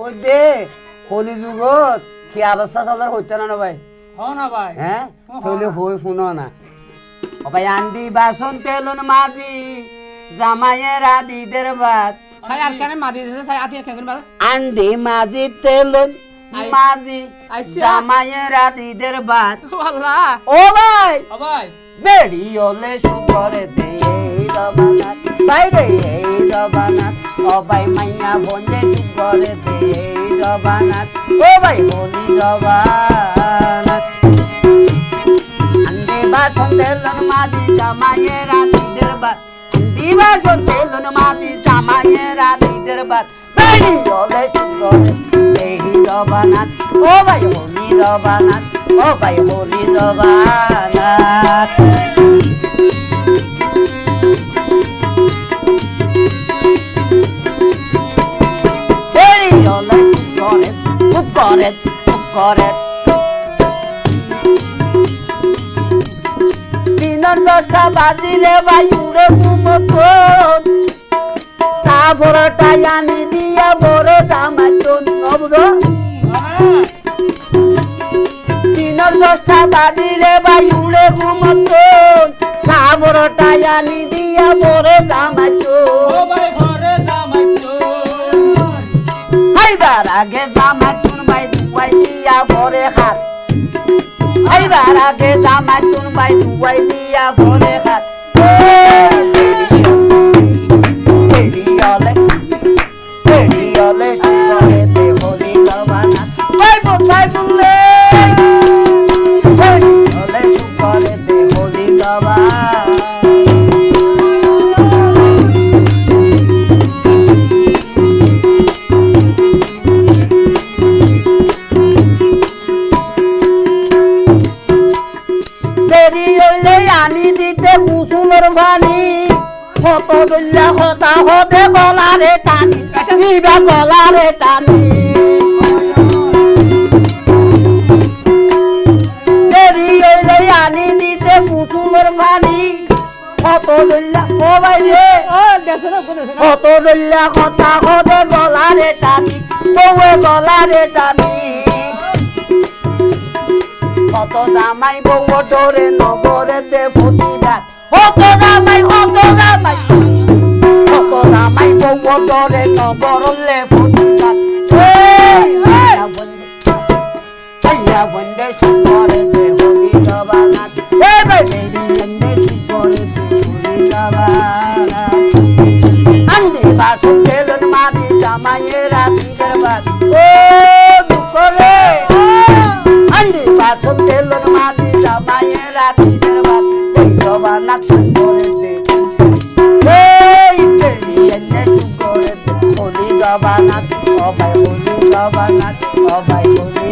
ওই দে হোলি যুগত কি অবস্থা চলার হইতে না ভাই না ভাই হ্যাঁ চলে হই শুনো না ও ভাই আন্ডি বাসন তেলন মাজি জামাইয়ের আদিদের বাদ সাই আর কেন মাদি দিছে সাই আতি কেন বাদ আন্ডি মাজি তেলন মাজি জামাইয়ের আদিদের বাদ আল্লাহ ও ভাই ভাই বেড়ি ওলে সুকরে দে রবানাত বাইরে এই রবানাত ও ভাই মাইয়া বন্ধে সুকরে দে রবানাত ও ভাই হোলি রবানাত আন্ডি বাসন তেলন মাজি জামাইয়ের আদিদের বাদ আন্ডি বাসন তেলন মাজি জামাইয়ের আদিদের বাদ বেড়ি ওলে সুকরে দে রবানাত ও ভাই হোলি রবানাত ও ভাই হোলি রবানাত বেড়ি ওলে সুকরে সুকরে সুকরে দিনের 10টা বাজিলে ভাই উড়ে ঘুমোতন তারপরটা আনি দিয়া বড় জামাইতন বুঝো দিনের 10টা বাজিলে ভাই উড়ে ঘুমোতন তারপরটা আনি দিয়া বড় জামাইতন হাইবার আগে জামাইতন ভাই দুয়াই দিয়া ভরে হাত হাইবার আগে জামাইতন ভাই দুয়াই দিয়া ভরে হাত সুকরেতে হোলি রবানাত বাইবুল বাইবুলে সুকরেতে হোলি রবানাত দেরি হইলে আনি দিতে কুসুমের পানি কত দল্লা কথা হতে গলারে টানি নিবা গলারে টানি দেরি হইলে আনি দিতে কুসুমের পানি কত দল্লা ও ভাই রে কত দল্লা কথা হতে গলারে টানি বউয়ে গলারে টানি কত জামাই বউ ডরে নগরেতে ফুটিবা কত জামাই কত জামাই কত জামাই বউ ডরে নগরলে ফুটিবা বন্ধে সুকরেতে হোলি রবানাত বেড়ি বন্ধে সুকরেতে হোলি রবানাত আন্ডি বাসন তেলন মাটি জামাইয়ের আদিদের বাদ ও দুঃখ রে আন্ডি বাসন তেলন মাটি জামাইয়ের আদিদের বাদ এই রবানাত সুকরেতে এই বেড়ি বন্ধে সুকরেতে হোলি রবানাত ও ভাই হোলি রবানাত ও ভাই হোলি